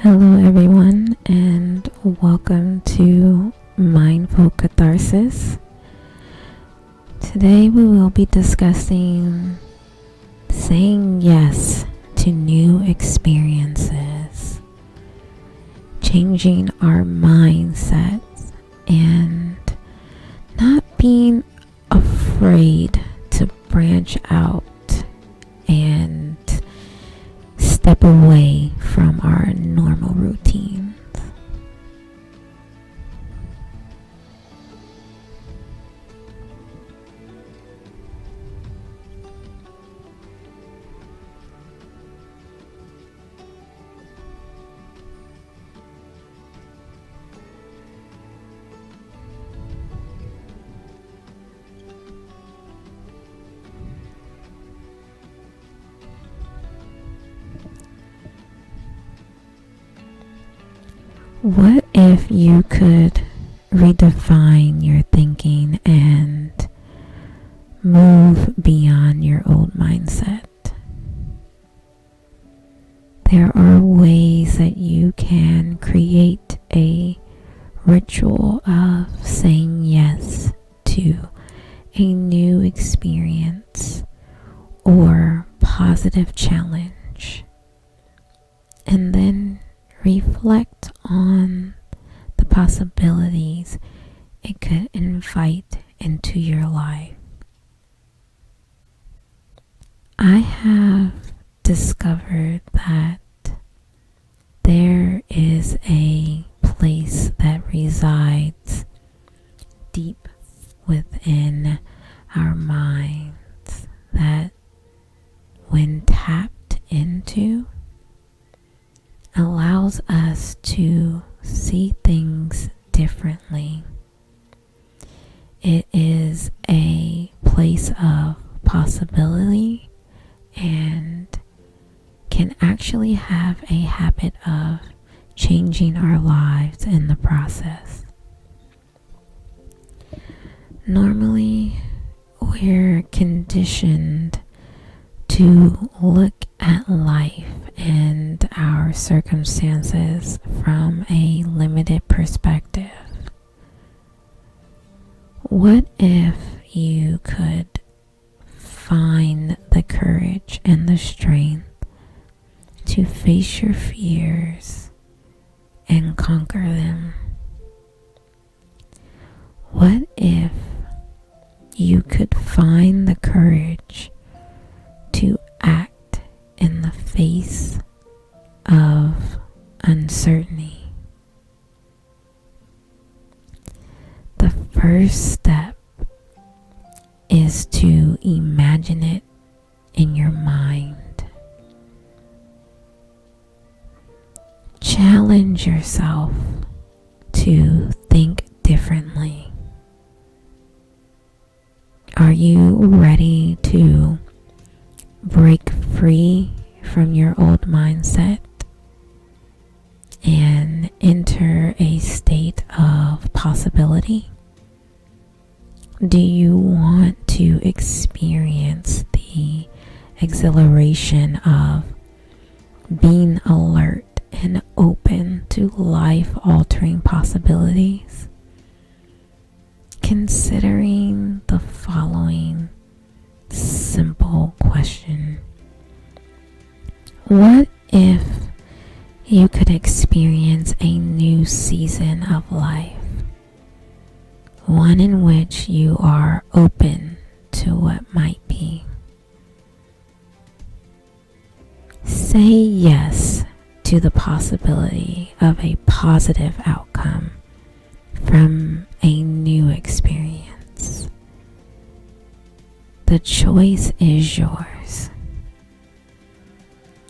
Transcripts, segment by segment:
Hello everyone, and welcome to Mindful Katharsis. Today we will be discussing saying yes to new experiences, changing our mindsets, and not being afraid to branch out and step away from our normal routines. What if you could redefine refine your thinking and move beyond your old mindset. There are ways that you can create a ritual of saying yes to a new experience or positive challenge, and then reflect on the possibilities it could invite into your life. I have discovered that there is a place that resides deep within our minds that, when tapped into, allows us to see things differently. It is a place of possibility and can actually have a habit of changing our lives in the process. Normally, we're conditioned to look at life and our circumstances from a limited perspective. What if you could find the courage and the strength to face your fears and conquer them? What if you could find the courage to act in the face of uncertainty? The first step is to imagine it in your mind. Challenge yourself to think differently. Are you ready to break free from your old mindset and enter a state of possibility? Do you want to experience the exhilaration of being alert and open to life-altering possibilities? Considering the following simple question: what if you could experience a new season of life? One in which you are open to what might be. Say yes to the possibility of a positive outcome from a new experience. The choice is yours.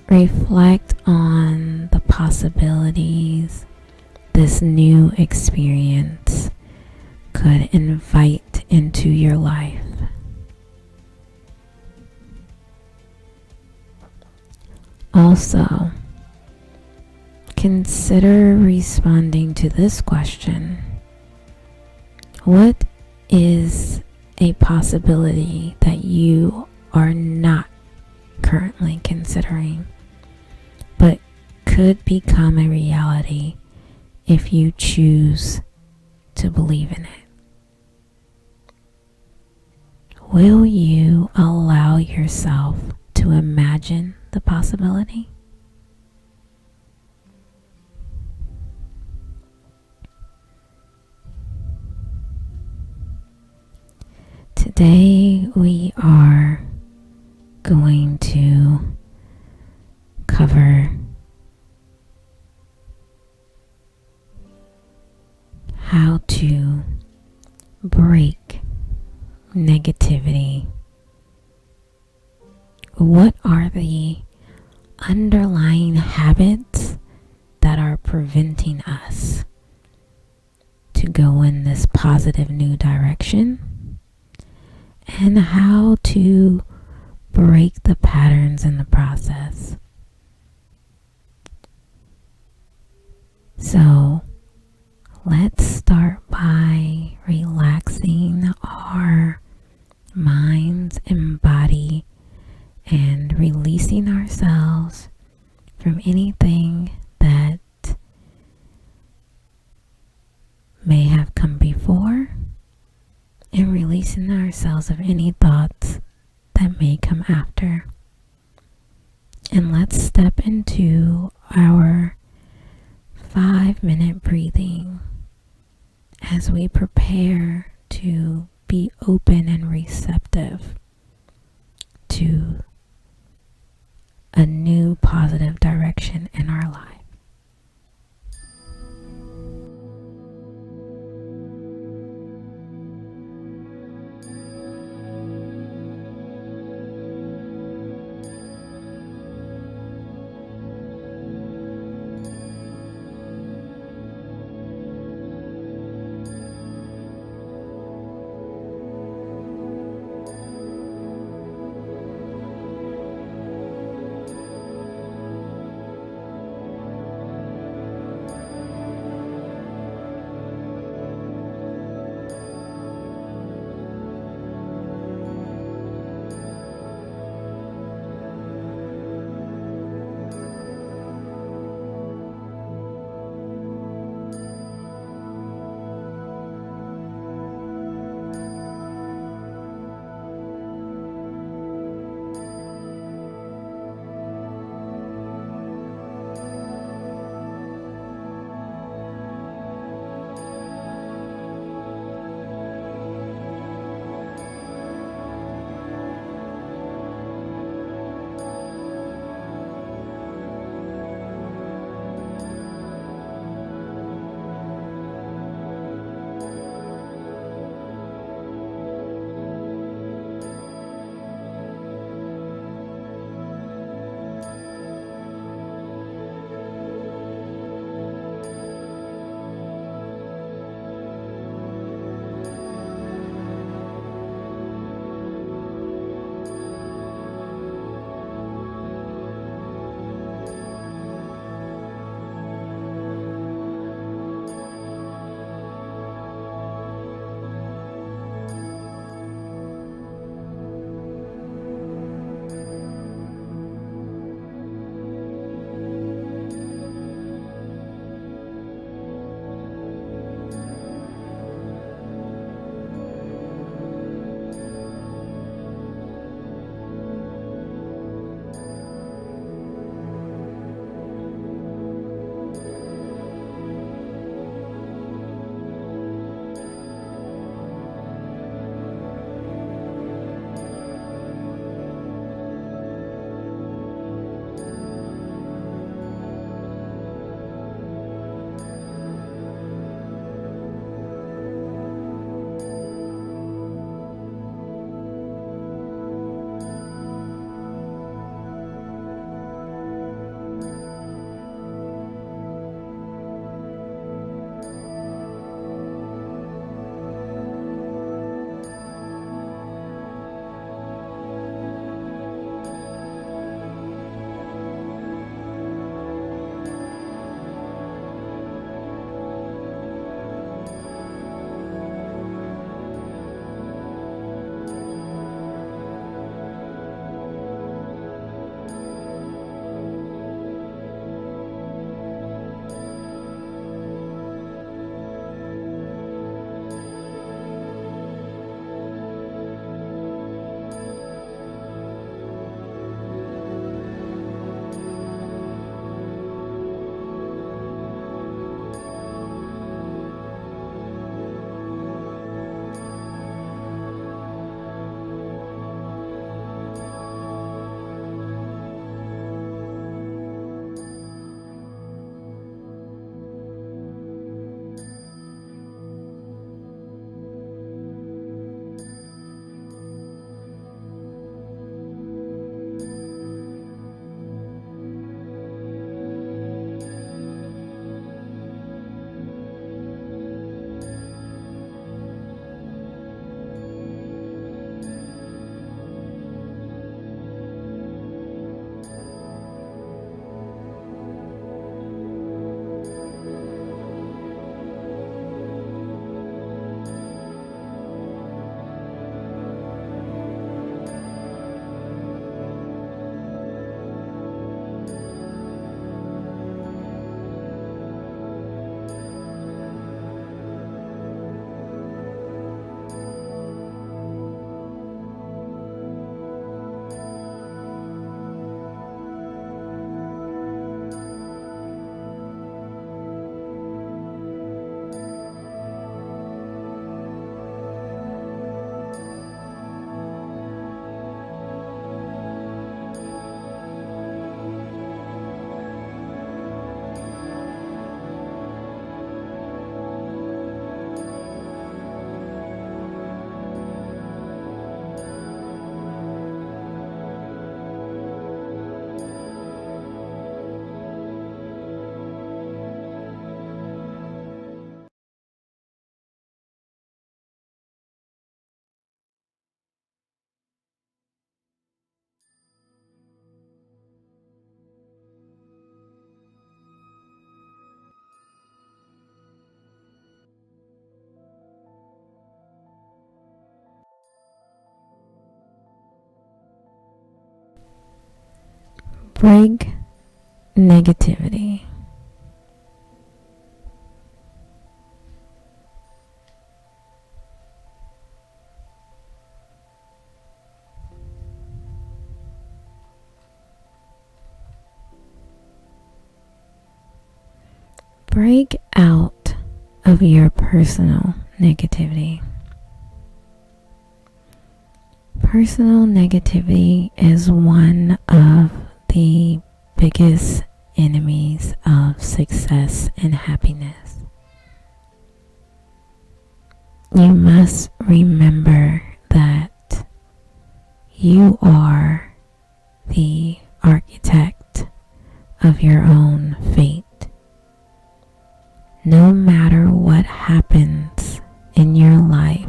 Reflect on the possibilities this new experience could invite into your life. Also, consider responding to this question: what is a possibility that you are not currently considering, but could become a reality if you choose to believe in it? Will you allow yourself to imagine the possibility? Today we are going to cover how to break negativity. What are the underlying habits that are preventing us to go in this positive new direction, and how to break the patterns in the process? So let's start by relaxing our minds and body and releasing ourselves from anything that may have come before and releasing ourselves of any thoughts that may come after. And let's step into our 5-minute breathing as we prepare to be open and receptive to a new positive direction in our life. Break negativity. Break out of your personal negativity. Personal negativity is one of the biggest enemies of success and happiness. You must remember that you are the architect of your own fate. No matter what happens in your life,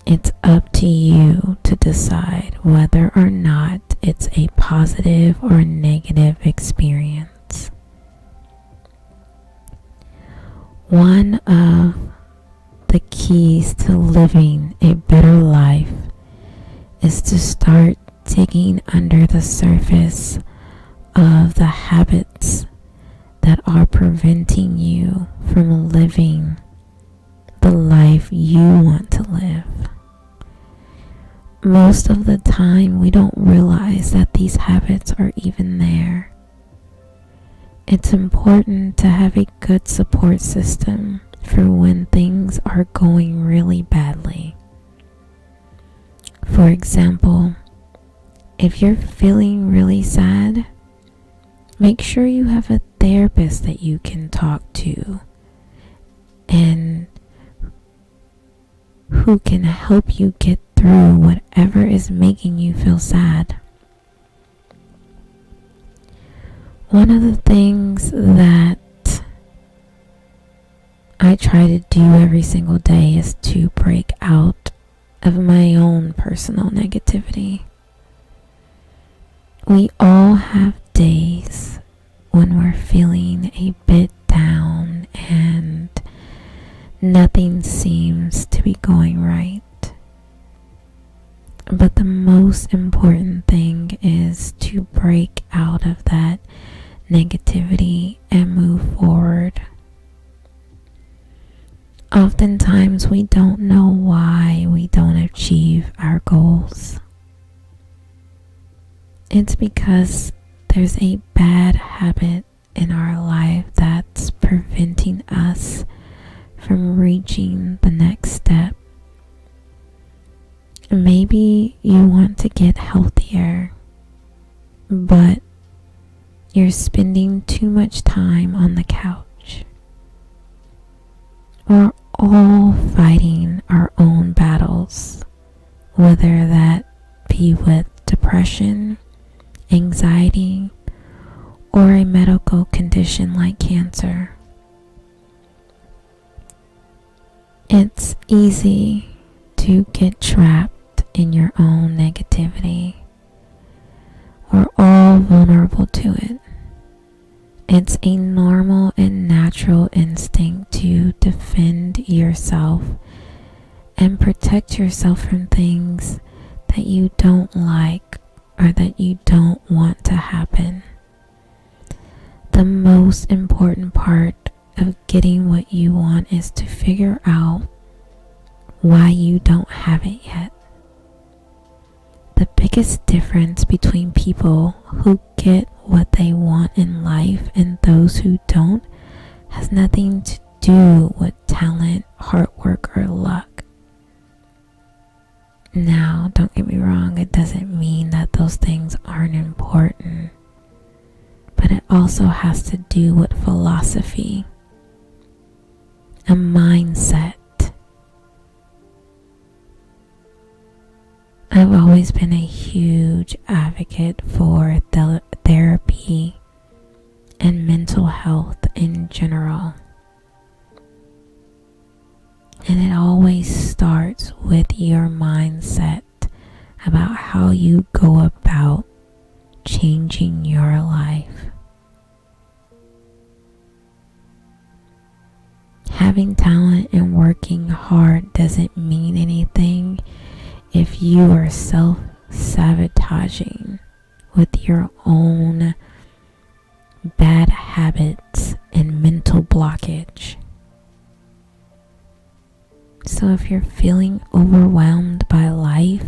it's up to you to decide whether or not it's a positive or negative experience. One of the keys to living a better life is to start digging under the surface of the habits that are preventing you from living the life you want to live. Most of the time, we don't realize that these habits are even there. It's important to have a good support system for when things are going really badly. For example, if you're feeling really sad, make sure you have a therapist that you can talk to and who can help you get through whatever is making you feel sad. One of the things that I try to do every single day is to break out of my own personal negativity. We all have days when we're feeling a bit down and nothing seems to be going right. But the most important thing is to break out of that negativity and move forward. Oftentimes we don't know why we don't achieve our goals. It's because there's a bad habit in our life that's preventing us from reaching the next step. Maybe you want to get healthier, but you're spending too much time on the couch. We're all fighting our own battles, whether that be with depression, anxiety, or a medical condition like cancer. It's easy to get trapped in your own negativity. We're all vulnerable to it. It's a normal and natural instinct to defend yourself and protect yourself from things that you don't like or that you don't want to happen. The most important part of getting what you want is to figure out why you don't have it yet. The biggest difference between people who get what they want in life and those who don't has nothing to do with talent, hard work, or luck. Now, don't get me wrong, it doesn't mean that those things aren't important, but it also has to do with philosophy, a mindset. I've always been a huge advocate for therapy and mental health in general. And it always starts with your mindset about how you go about changing your life. Having talent and working hard doesn't mean anything if you are self-sabotaging with your own bad habits and mental blockage. So if you're feeling overwhelmed by life,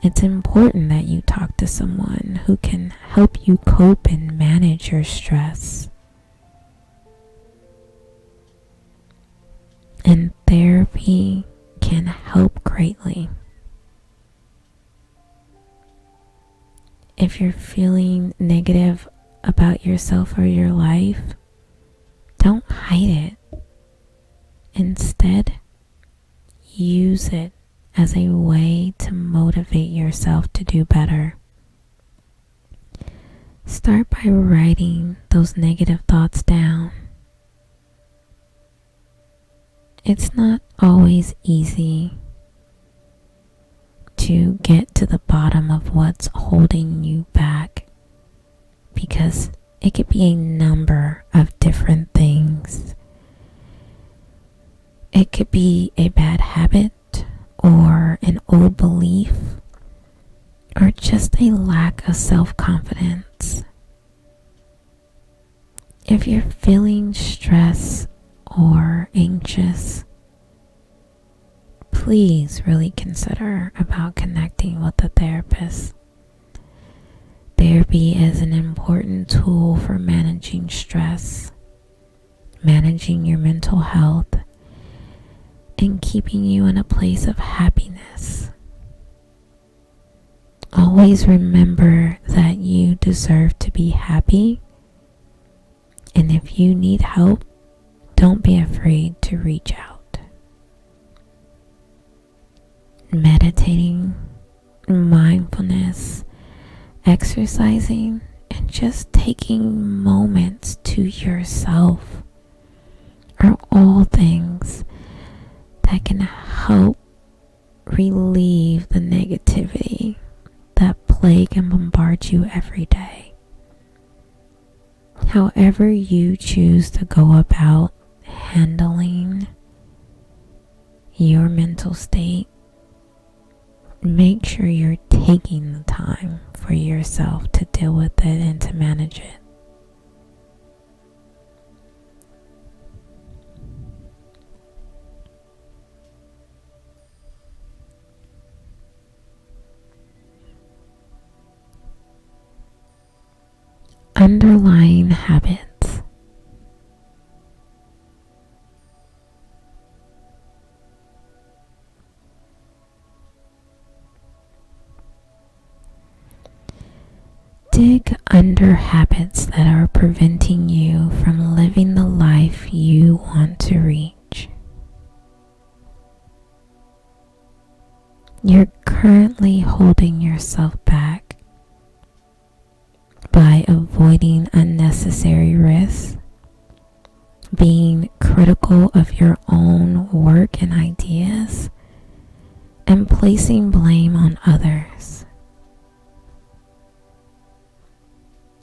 it's important that you talk to someone who can help you cope and manage your stress. And therapy can help greatly. If you're feeling negative about yourself or your life, don't hide it. Instead, use it as a way to motivate yourself to do better. Start by writing those negative thoughts down. It's not always easy to get to the bottom of what's holding you back, because it could be a number of different things. It could be a bad habit, or an old belief, or just a lack of self-confidence. If you're feeling stressed or anxious, please really consider about connecting with a therapist. Therapy is an important tool for managing stress, managing your mental health, and keeping you in a place of happiness. Always remember that you deserve to be happy, and if you need help, don't be afraid to reach out. Meditating, mindfulness, exercising, and just taking moments to yourself are all things that can help relieve the negativity that plague and bombard you every day. However you choose to go about handling your mental state, make sure you're taking the time for yourself to deal with it and to manage it. Underlying habits. Dig under habits that are preventing you from living the life you want to reach. You're currently holding yourself back by avoiding unnecessary risks, being critical of your own work and ideas, and placing blame on others.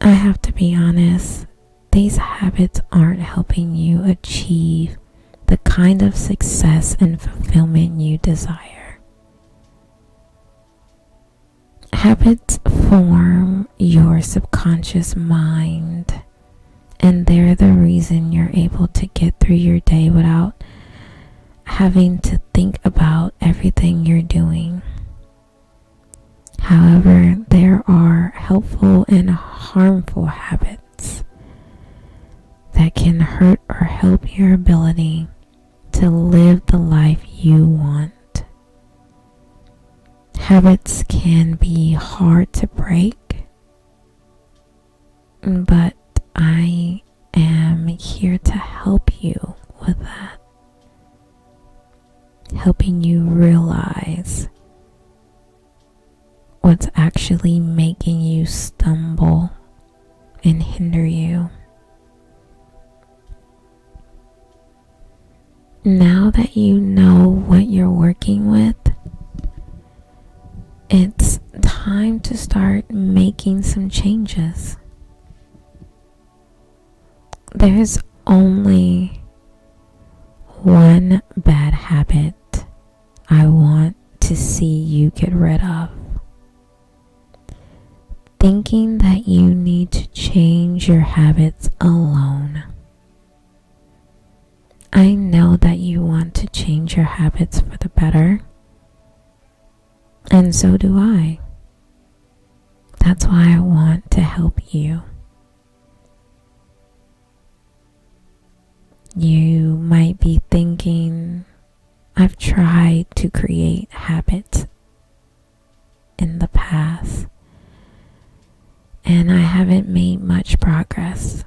I have to be honest, these habits aren't helping you achieve the kind of success and fulfillment you desire. Habits form your subconscious mind, and they're the reason you're able to get through your day without having to think about everything you're doing. However, there are helpful and harmful habits that can hurt or help your ability to live the life you want. Habits can be hard to break, but I am here to help you with that, helping you realize what's actually making you stumble and hinder you. Now that you know what you're working with, it's time to start making some changes. There's only one bad habit I want to see you get rid of. thinking that you need to change your habits alone. I know that you want to change your habits for the better, and so do I. That's why I want to help you. You might be thinking, I've tried to create habits in the past, and I haven't made much progress.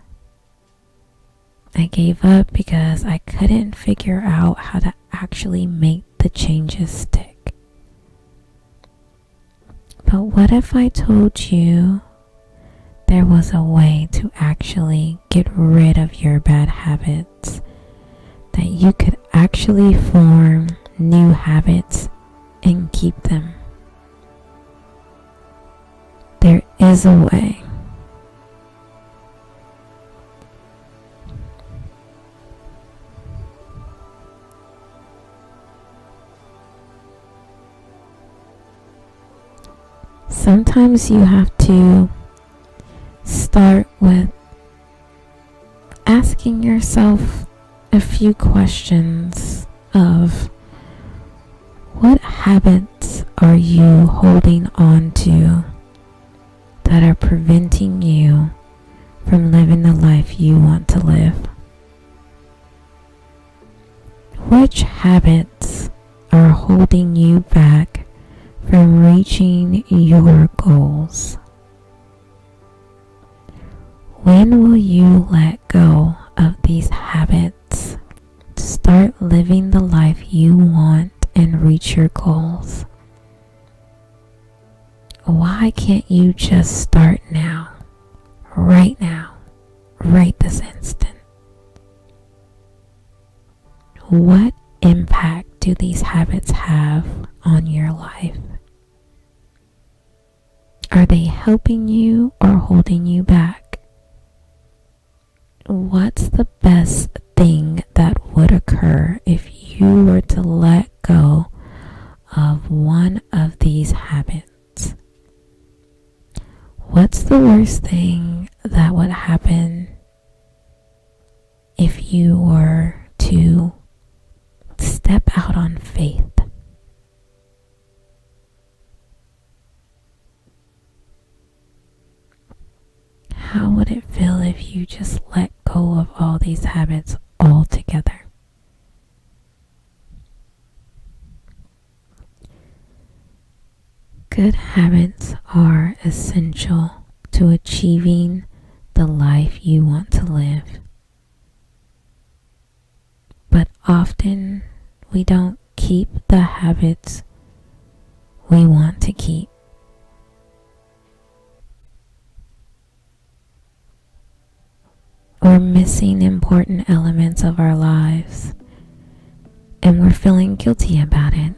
I gave up because I couldn't figure out how to actually make the changes stick. But what if I told you there was a way to actually get rid of your bad habits, that you could actually form new habits and keep them? There is a way. Sometimes you have to start with asking yourself a few questions of what habits are you holding on to that are preventing you from living the life you want to live? Which habits are holding you back from reaching your goals? When will you let go of these habits to start living the life you want and reach your goals? Why can't you just start now, right this instant? What impact do these habits have on your life? Are they helping you or holding you back? What's the best thing that would occur if you were to let go of one of these habits? What's the worst thing that would happen if you were to step out on faith? How would it feel if you just let go of all these habits altogether? Good habits are essential to achieving the life you want to live. But often we don't keep the habits we want to keep. We're missing important elements of our lives, and we're feeling guilty about it.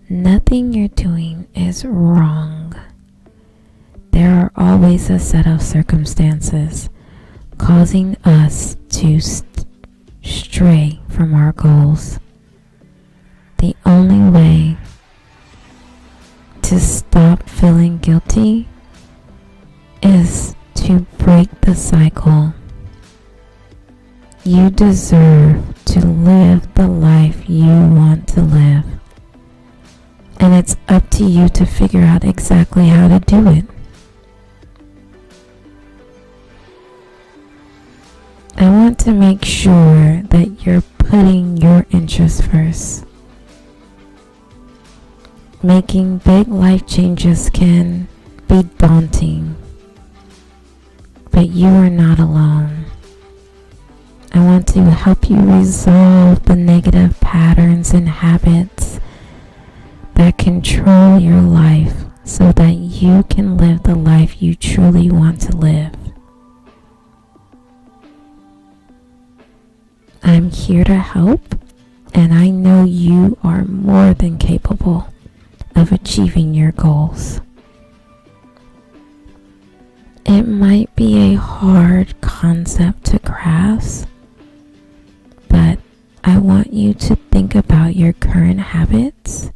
Nothing you're doing is wrong. There are always a set of circumstances causing us to stray from our goals. The only way to stop feeling guilty is to break the cycle. You deserve to live the life you want to live, and it's up to you to figure out exactly how to do it. I want to make sure that you're putting your interests first. Making big life changes can be daunting, but you are not alone. I want to help you resolve the negative patterns and habits that control your life so that you can live the life you truly want to live. I'm here to help, and I know you are more than capable of achieving your goals. It might be a hard concept to grasp, but I want you to think about your current habits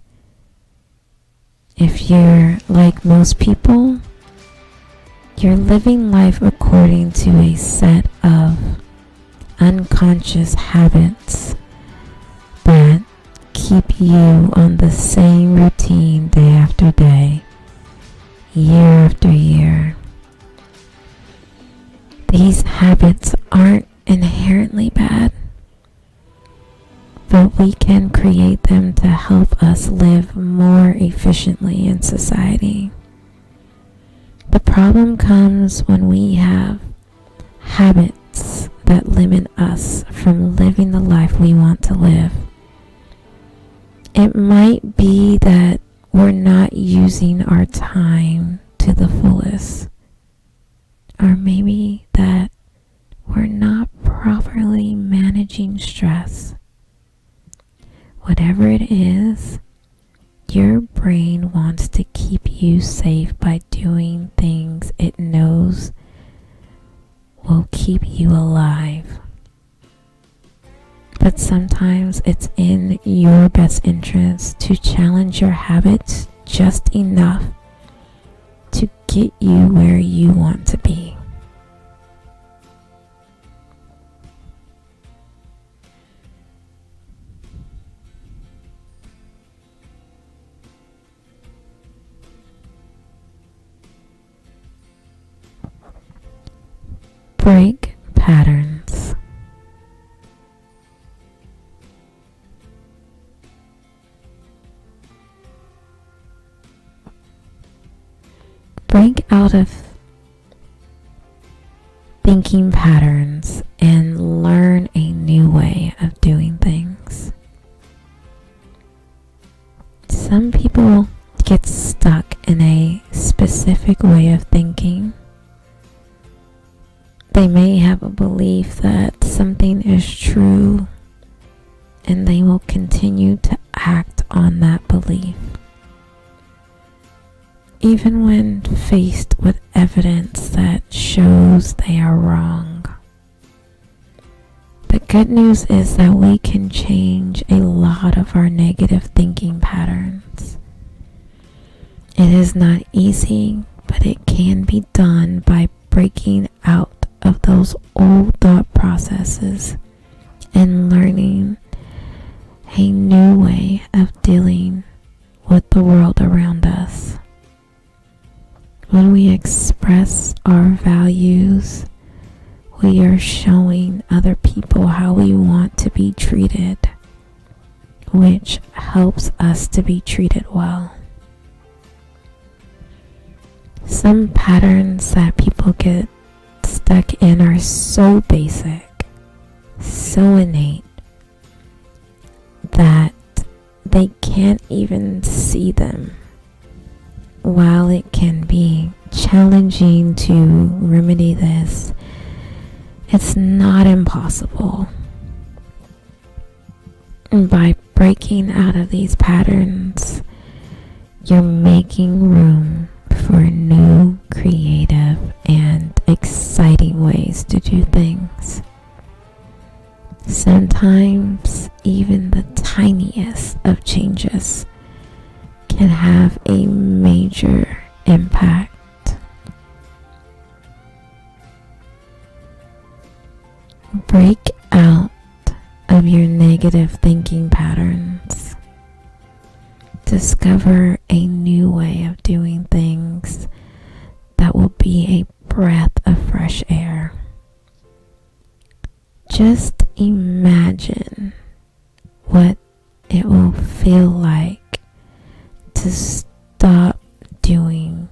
If you're like most people, you're living life according to a set of unconscious habits that keep you on the same routine day after day, year after year. These habits aren't inherently bad, but we can create them to help us live more efficiently in society. The problem comes when we have habits that limit us from living the life we want to live. It might be that we're not using our time to the fullest, or maybe that we're not properly managing stress. Whatever it is, your brain wants to keep you safe by doing things it knows will keep you alive. But sometimes it's in your best interest to challenge your habits just enough to get you where you want to be. Break patterns. Break out of thinking patterns and learn a new way of doing things. Some people get stuck in a specific way of thinking. They may have a belief that something is true, and they will continue to act on that belief, even when faced with evidence that shows they are wrong. The good news is that we can change a lot of our negative thinking patterns. It is not easy, but it can be done by breaking out of those old thought processes and learning a new way of dealing with the world around us. When we express our values, we are showing other people how we want to be treated, which helps us to be treated well. Some patterns that people get stuck in are so basic, so innate, that they can't even see them. While it can be challenging to remedy this, it's not impossible. And by breaking out of these patterns, you're making room for new, creative, and exciting ways to do things. Sometimes even the tiniest of changes can have a major impact. Break out of your negative thinking patterns. Discover a new way of doing things that will be a breath of fresh air. Just imagine what it will feel like to stop doing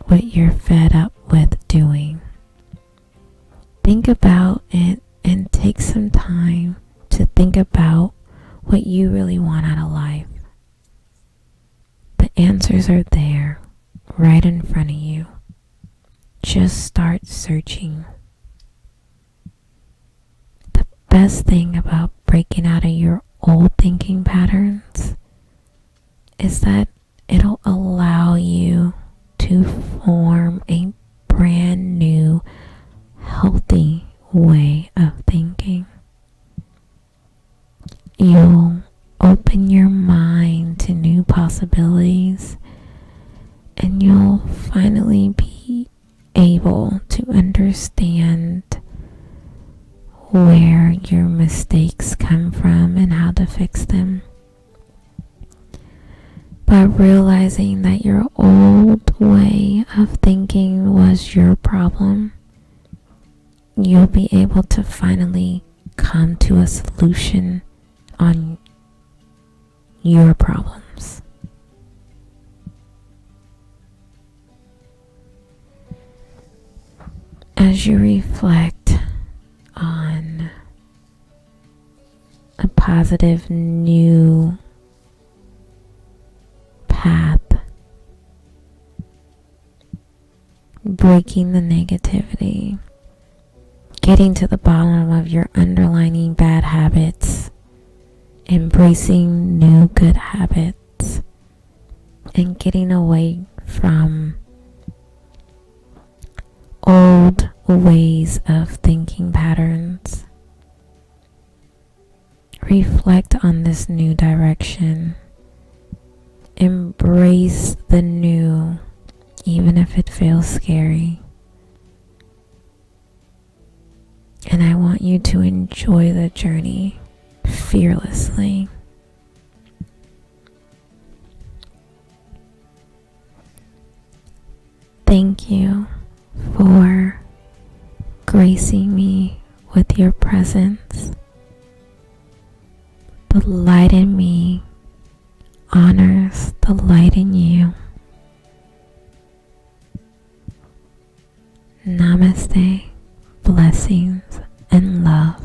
what you're fed up with doing. Think about it and take some time to think about what you really want out of life. The answers are there, right in front of you. Just start searching. The best thing about breaking out of your old thinking patterns is that it'll allow you to form a brand new, healthy way of thinking. You'll open your mind to new possibilities and you'll finally be able to understand where your mistakes come from and how to fix them. By realizing that your old way of thinking was your problem, you'll be able to finally come to a solution on your problems. As you reflect on a positive new path, breaking the negativity, getting to the bottom of your underlying bad habits, embracing new good habits, and getting away from old ways of thinking patterns. Reflect on this new direction. Embrace the new, even if it feels scary. And I want you to enjoy the journey fearlessly. Thank you for gracing me with your presence. The light in me honors the light in you. Namaste, blessings, and love.